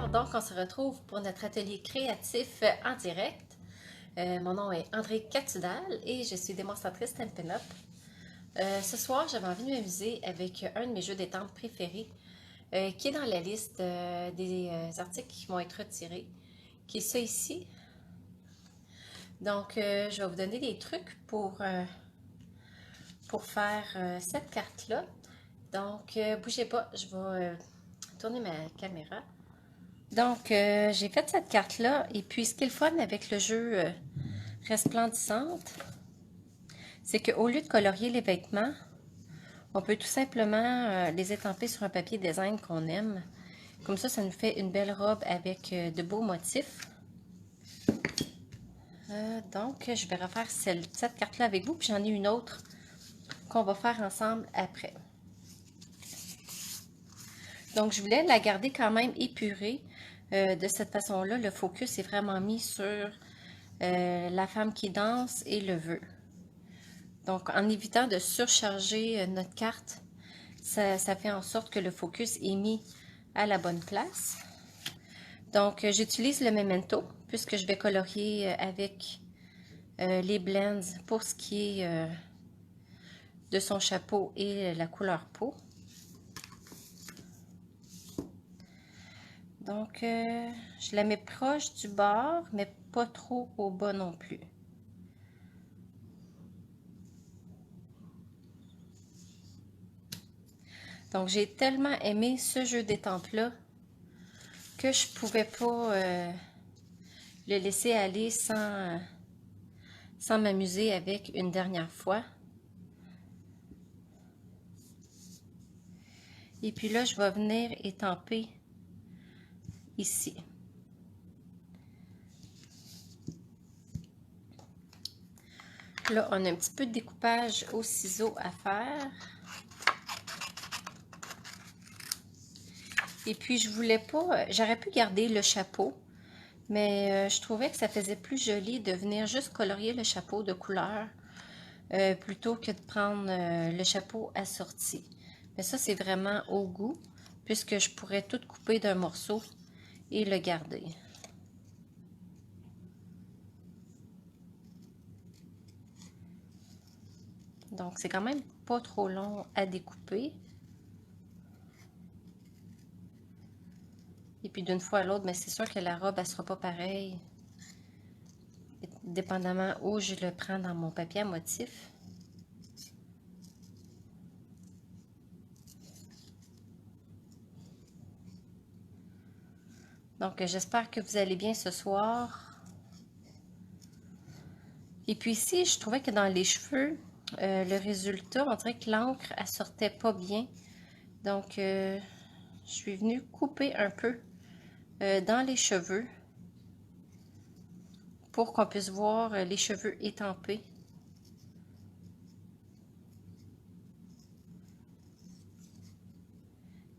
Alors, donc, on se retrouve pour notre atelier créatif en direct. Mon nom est André Catudal et je suis démonstratrice Stampin' Up. Ce soir, j'avais envie de m'amuser avec un de mes jeux d'étampes préférés qui est dans la liste des articles qui vont être retirés, qui est ça ici. Donc, je vais vous donner des trucs pour faire cette carte-là. Donc, bougez pas, je vais tourner ma caméra. Donc, j'ai fait cette carte-là, et puis ce qui est le fun avec le jeu Resplendissante, c'est qu'au lieu de colorier les vêtements, on peut tout simplement les étamper sur un papier design qu'on aime. Comme ça nous fait une belle robe avec de beaux motifs. Donc, je vais refaire cette carte-là avec vous, puis j'en ai une autre qu'on va faire ensemble après. Donc, je voulais la garder quand même épurée. De cette façon-là, le focus est vraiment mis sur la femme qui danse et le vœu. Donc, en évitant de surcharger notre carte, ça fait en sorte que le focus est mis à la bonne place. Donc, j'utilise le Memento puisque je vais colorier avec les blends pour ce qui est de son chapeau et la couleur peau. Donc, je la mets proche du bord, mais pas trop au bas non plus. Donc, j'ai tellement aimé ce jeu d'étampes-là que je pouvais pas le laisser aller sans m'amuser avec une dernière fois. Et puis là, je vais venir étamper ici. Là, on a un petit peu de découpage au ciseau à faire. Et puis, je voulais pas... J'aurais pu garder le chapeau, mais je trouvais que ça faisait plus joli de venir juste colorier le chapeau de couleur plutôt que de prendre le chapeau assorti. Mais ça, c'est vraiment au goût, puisque je pourrais tout couper d'un morceau et le garder. Donc, c'est quand même pas trop long à découper. Et puis d'une fois à l'autre, mais c'est sûr que la robe, elle sera pas pareille, dépendamment où je le prends dans mon papier à motif. Donc, j'espère que vous allez bien ce soir. Et puis ici, je trouvais que dans les cheveux, le résultat, on dirait que l'encre, elle sortait pas bien. Donc, je suis venue couper un peu dans les cheveux pour qu'on puisse voir les cheveux étampés.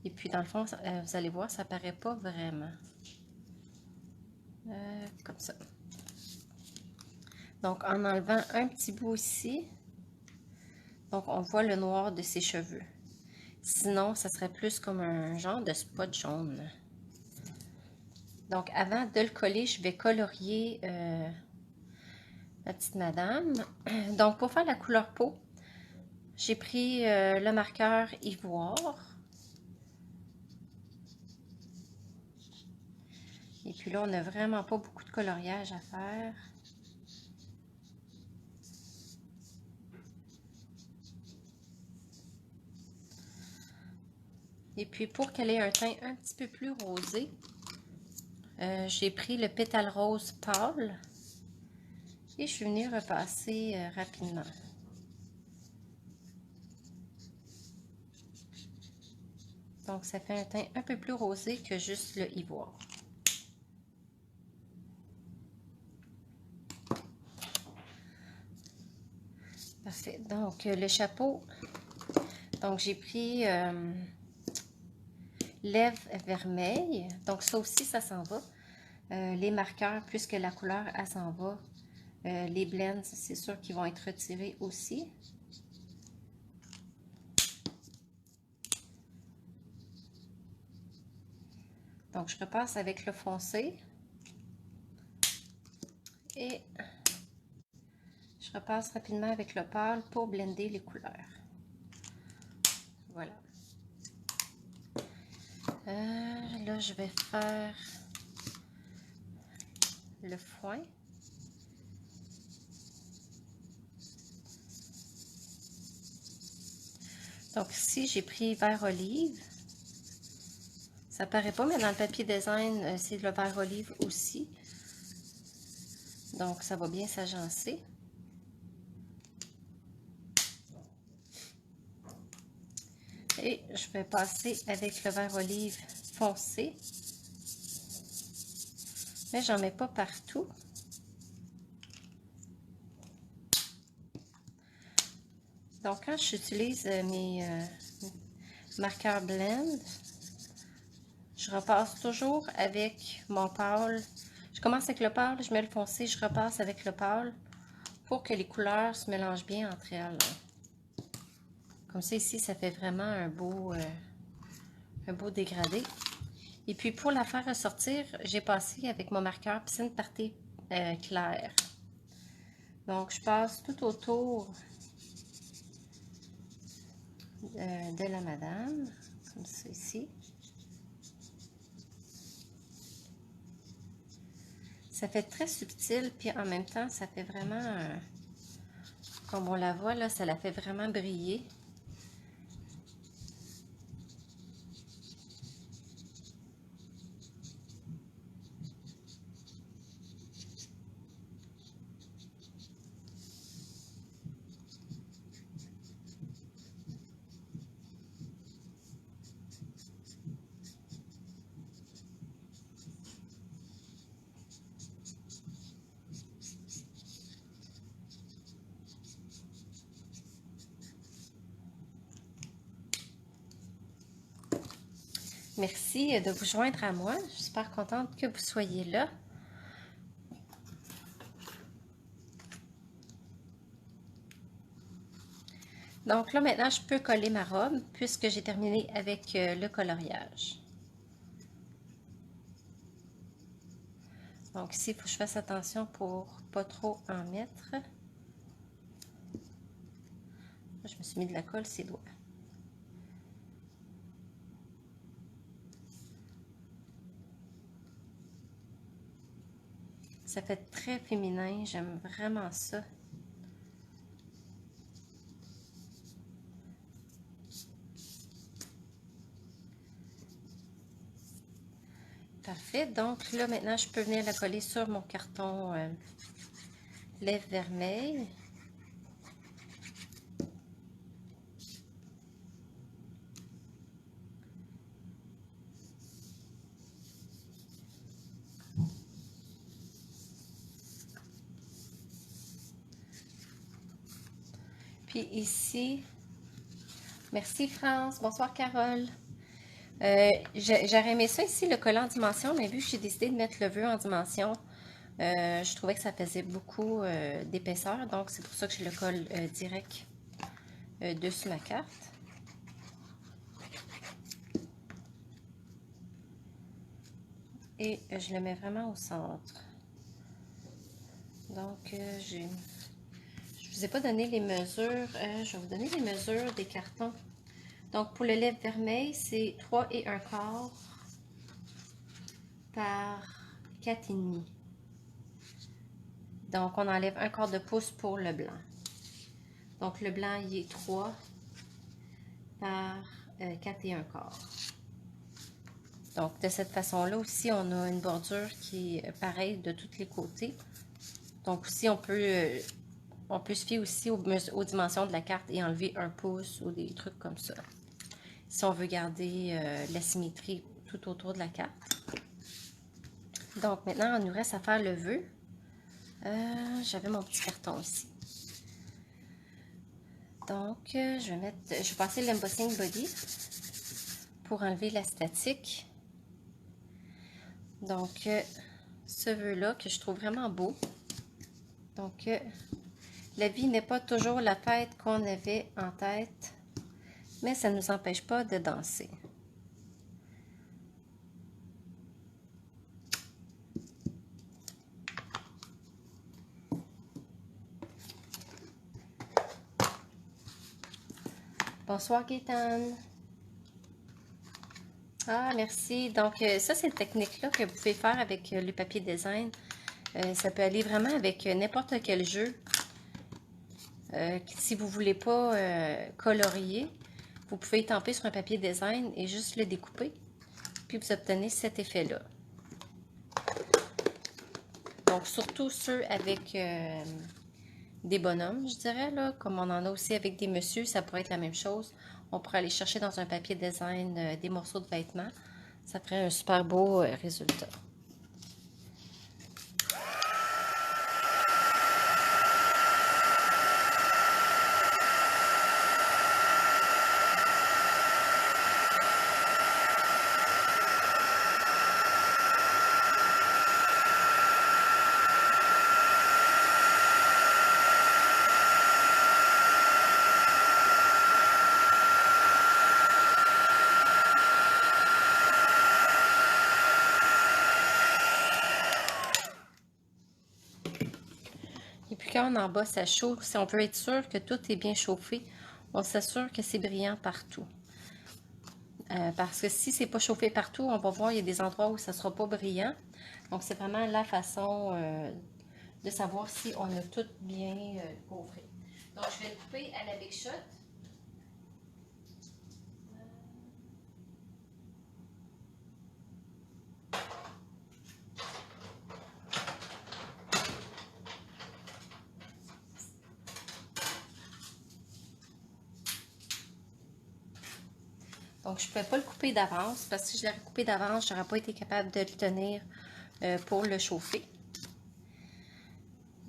Et puis, dans le fond, vous allez voir, ça paraît pas vraiment. Comme ça. Donc, en enlevant un petit bout ici, donc on voit le noir de ses cheveux. Sinon, ça serait plus comme un genre de spot jaune. Donc, avant de le coller, je vais colorier ma petite madame. Donc, pour faire la couleur peau, j'ai pris le marqueur ivoire. Et puis là, on n'a vraiment pas beaucoup de coloriage à faire. Et puis, pour qu'elle ait un teint un petit peu plus rosé, j'ai pris le pétale rose pâle et je suis venue repasser rapidement. Donc, ça fait un teint un peu plus rosé que juste le ivoire. Parfait. Donc, le chapeau, donc j'ai pris lèvres vermeilles. Donc, ça aussi, ça s'en va. Les marqueurs, puisque la couleur, elle s'en va. Les blends, c'est sûr qu'ils vont être retirés aussi. Donc, je repasse avec le foncé. Et je repasse rapidement avec le pâle pour blender les couleurs. Voilà. Là, je vais faire le foin. Donc ici, j'ai pris vert olive. Ça paraît pas, mais dans le papier design, c'est le vert olive aussi. Donc, ça va bien s'agencer. Et je vais passer avec le vert olive foncé. Mais j'en mets pas partout. Donc, quand j'utilise mes marqueurs blend, je repasse toujours avec mon pâle. Je commence avec le pâle, je mets le foncé, je repasse avec le pâle pour que les couleurs se mélangent bien entre elles. Comme ça, ici, ça fait vraiment un beau dégradé. Et puis, pour la faire ressortir, j'ai passé avec mon marqueur Piscine Party clair. Donc, je passe tout autour de la madame, comme ça ici. Ça fait très subtil, puis en même temps, ça fait vraiment, comme on la voit là, ça la fait vraiment briller. Merci de vous joindre à moi. Je suis super contente que vous soyez là. Donc là, maintenant, je peux coller ma robe puisque j'ai terminé avec le coloriage. Donc ici, il faut que je fasse attention pour pas trop en mettre. Je me suis mis de la colle sur les doigts. Ça fait très féminin, j'aime vraiment ça. Parfait, donc là maintenant je peux venir la coller sur mon carton lèvres vermeil. Puis ici, merci France, bonsoir Carole. J'aurais aimé ça ici, le collant en dimension, mais vu que j'ai décidé de mettre le vœu en dimension, je trouvais que ça faisait beaucoup d'épaisseur, donc c'est pour ça que je le colle direct dessus ma carte. Et je le mets vraiment au centre. Donc, je ne vous ai pas donné les mesures, je vais vous donner les mesures des cartons. Donc, pour le lèvre vermeil, c'est 3,25 par 4,5. Donc, on enlève 1/4 de pouce pour le blanc. Donc, le blanc, il est 3 par 4,25. Donc, de cette façon-là aussi, on a une bordure qui est pareille de tous les côtés. Donc, aussi, on peut se fier aussi aux dimensions de la carte et enlever 1 pouce ou des trucs comme ça. Si on veut garder la symétrie tout autour de la carte. Donc, maintenant, il nous reste à faire le vœu. J'avais mon petit carton ici. Donc, je vais passer l'embossing body pour enlever la statique. Donc, ce vœu-là que je trouve vraiment beau. Donc, la vie n'est pas toujours la fête qu'on avait en tête, mais ça ne nous empêche pas de danser. Bonsoir, Gaétane. Ah, merci. Donc, ça, c'est une technique-là que vous pouvez faire avec le papier design. Ça peut aller vraiment avec n'importe quel jeu. Si vous ne voulez pas colorier, vous pouvez étamper sur un papier design et juste le découper. Puis vous obtenez cet effet-là. Donc, surtout ceux avec des bonhommes, je dirais, là, comme on en a aussi avec des messieurs, ça pourrait être la même chose. On pourrait aller chercher dans un papier design des morceaux de vêtements. Ça ferait un super beau résultat. Et puis quand on embosse à chaud, si on veut être sûr que tout est bien chauffé, on s'assure que c'est brillant partout. Parce que si c'est pas chauffé partout, on va voir il y a des endroits où ça sera pas brillant. Donc c'est vraiment la façon de savoir si on a tout bien gaufré. Donc je vais le couper à la Big Shot. Donc, je ne pouvais pas le couper d'avance parce que si je l'avais coupé d'avance, je n'aurais pas été capable de le tenir pour le chauffer.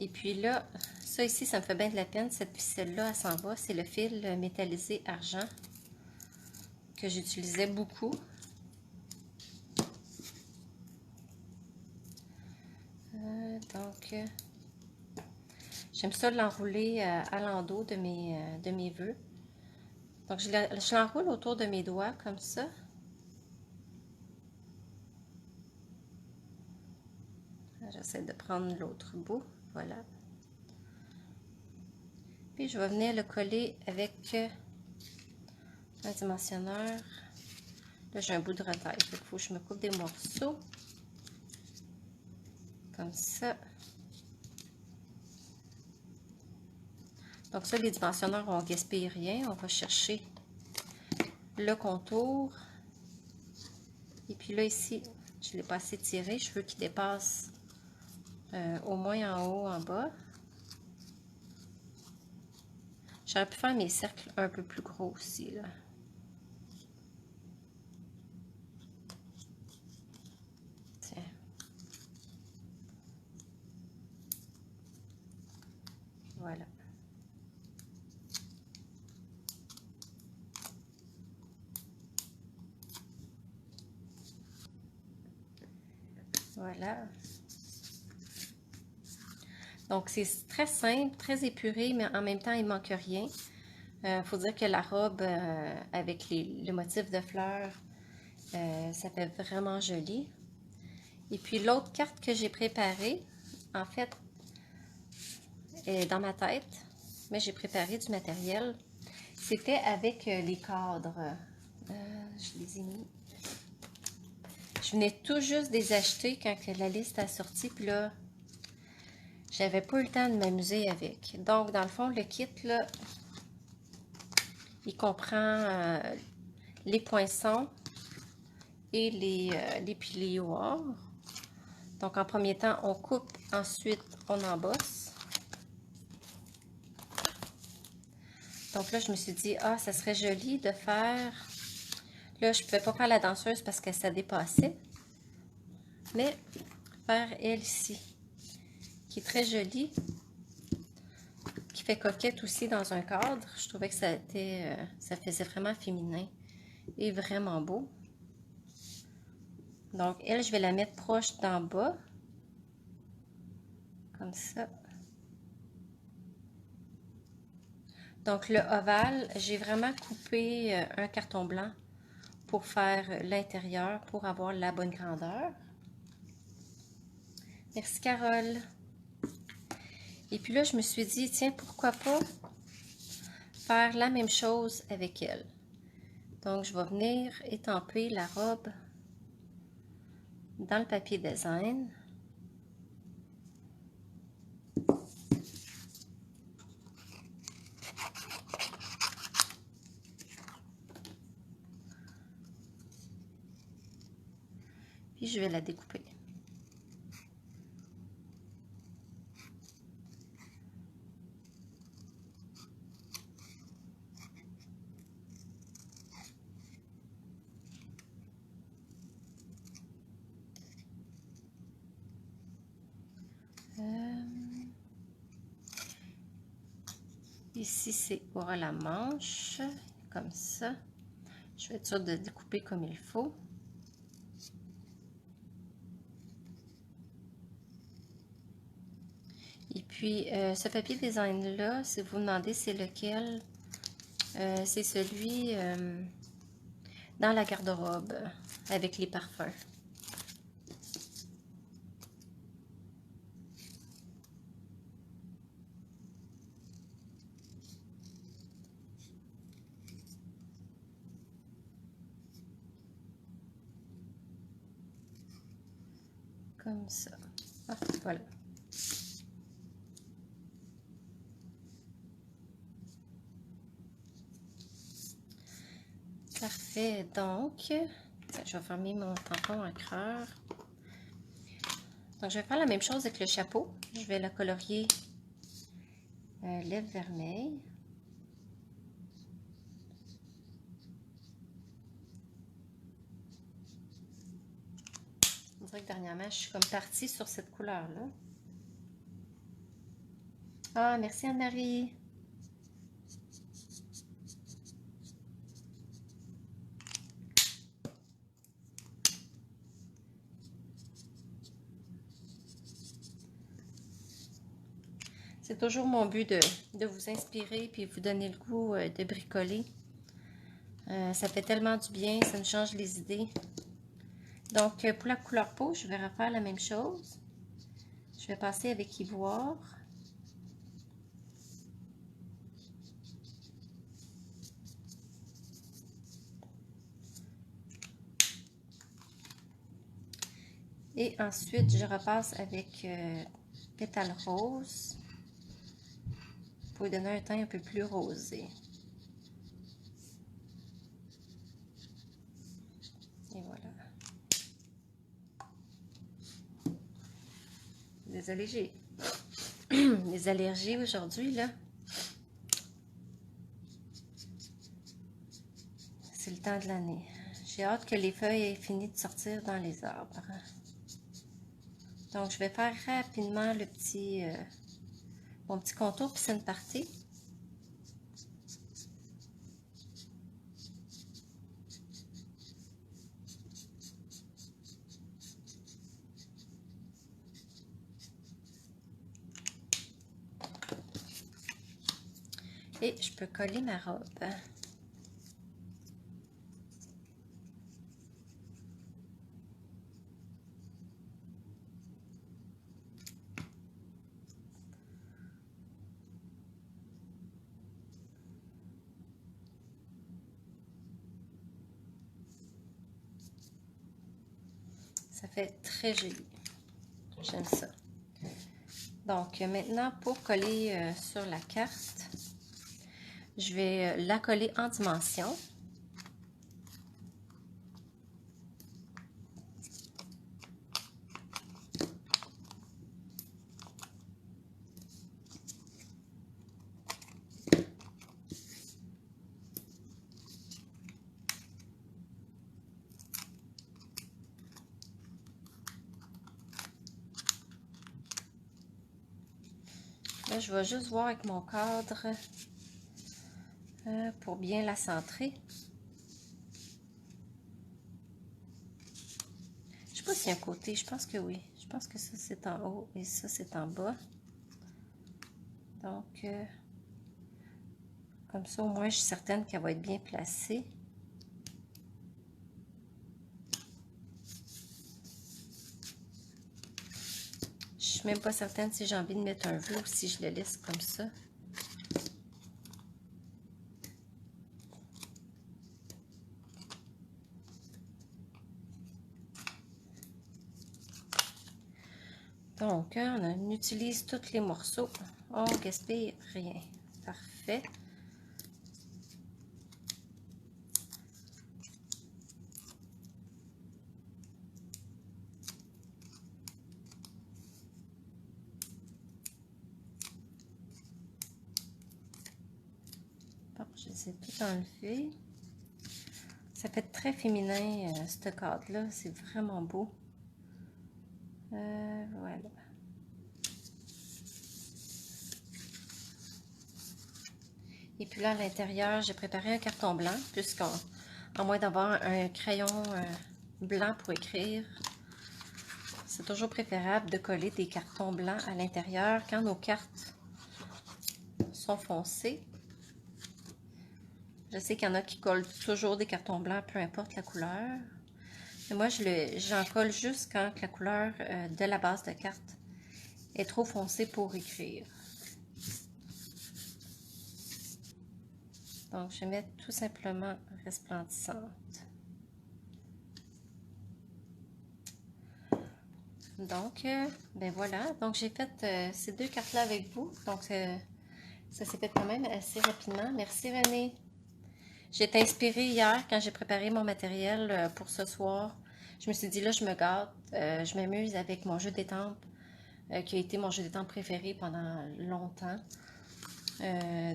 Et puis là, ça ici, ça me fait bien de la peine. Cette ficelle-là, elle s'en va. C'est le fil métallisé argent que j'utilisais beaucoup. J'aime ça l'enrouler à l'endos de mes vœux. Donc, je l'enroule autour de mes doigts comme ça. J'essaie de prendre l'autre bout. Voilà. Puis, je vais venir le coller avec un dimensionneur. Là, j'ai un bout de retaille. Il faut que je me coupe des morceaux. Comme ça. Donc ça, les dimensionneurs, on ne gaspille rien. On va chercher le contour. Et puis là, ici, je ne l'ai pas assez tiré. Je veux qu'il dépasse au moins en haut, en bas. J'aurais pu faire mes cercles un peu plus gros aussi, là. Tiens. Voilà. Voilà. Donc, c'est très simple, très épuré, mais en même temps, il ne manque rien. Faut dire que la robe avec le motif de fleurs, ça fait vraiment joli. Et puis, l'autre carte que j'ai préparée, en fait, est dans ma tête, mais j'ai préparé du matériel. C'était avec les cadres. Je les ai mis. Je venais tout juste des acheter quand la liste a sorti, puis là, j'avais pas eu le temps de m'amuser avec. Donc, dans le fond, le kit, là, il comprend les poinçons et les plioirs. Donc, en premier temps, on coupe, ensuite, on embosse. Donc là, je me suis dit, ah, ça serait joli de faire... Là, je ne pouvais pas faire la danseuse parce que ça dépassait. Mais faire elle ici, qui est très jolie, qui fait coquette aussi dans un cadre. Je trouvais que ça faisait vraiment féminin et vraiment beau. Donc, elle, je vais la mettre proche d'en bas. Comme ça. Donc, le ovale, j'ai vraiment coupé un carton blanc pour faire l'intérieur, pour avoir la bonne grandeur. Merci, Carole. Et puis là, je me suis dit, tiens, pourquoi pas faire la même chose avec elle. Donc, je vais venir étamper la robe dans le papier design. Puis, je vais la découper. Ici, c'est pour la manche, comme ça. Je vais être sûre de découper comme il faut. Et puis, ce papier design-là, si vous vous demandez c'est lequel, c'est celui dans la garde-robe avec les parfums. Comme ça. Ah, voilà. Parfait. Donc, je vais fermer mon tampon à creur. Donc, je vais faire la même chose avec le chapeau. Je vais la colorier lèvres vermeilles. On dirait que dernièrement, je suis comme partie sur cette couleur-là. Ah, merci Anne-Marie. C'est toujours mon but de vous inspirer puis vous donner le goût de bricoler. Ça fait tellement du bien, ça me change les idées. Donc, pour la couleur peau, je vais refaire la même chose. Je vais passer avec ivoire. Et ensuite, je repasse avec pétale rose pour lui donner un teint un peu plus rosé. Et voilà. Désolée, j'ai des allergies aujourd'hui, là. C'est le temps de l'année. J'ai hâte que les feuilles aient fini de sortir dans les arbres. Donc, je vais faire rapidement le petit, mon petit contour piscine party. Et je peux coller ma robe. Ça fait très joli. J'aime ça. Donc, maintenant, pour coller sur la carte, je vais la coller en dimension. Là, je vais juste voir avec mon cadre pour bien la centrer. Je ne sais pas s'il y a un côté, je pense que oui. Je pense que ça c'est en haut et ça c'est en bas. Donc, comme ça au moins je suis certaine qu'elle va être bien placée. Je suis même pas certaine si j'ai envie de mettre un vœu ou si je le laisse comme ça. Donc, on utilise tous les morceaux. On gaspille rien. Parfait. Bon, je les ai tout enlevés. Ça fait très féminin, ce cadre-là. C'est vraiment beau. Voilà. Et puis là, à l'intérieur, j'ai préparé un carton blanc, puisqu'en moins d'avoir un crayon blanc pour écrire, c'est toujours préférable de coller des cartons blancs à l'intérieur quand nos cartes sont foncées. Je sais qu'il y en a qui collent toujours des cartons blancs, peu importe la couleur. Mais moi, j'en colle juste quand la couleur de la base de carte est trop foncée pour écrire. Donc, je vais mettre tout simplement resplendissante. Donc, ben voilà. Donc, j'ai fait ces deux cartes-là avec vous. Donc, ça s'est fait quand même assez rapidement. Merci, René. J'ai été inspirée hier quand j'ai préparé mon matériel pour ce soir. Je me suis dit, là, je me gâte. Je m'amuse avec mon jeu d'étampes, qui a été mon jeu d'étampes préféré pendant longtemps.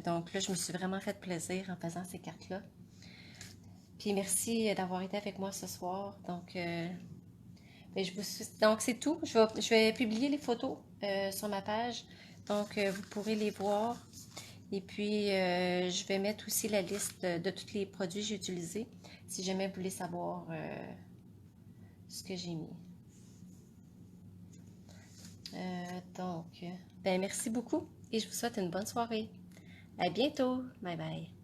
Donc là, je me suis vraiment fait plaisir en faisant ces cartes-là. Puis merci d'avoir été avec moi ce soir. Donc, ben, donc c'est tout. Je vais publier les photos sur ma page. Donc, vous pourrez les voir. Et puis, je vais mettre aussi la liste de tous les produits que j'ai utilisés, si jamais vous voulez savoir ce que j'ai mis. Donc, ben merci beaucoup et je vous souhaite une bonne soirée. À bientôt. Bye bye.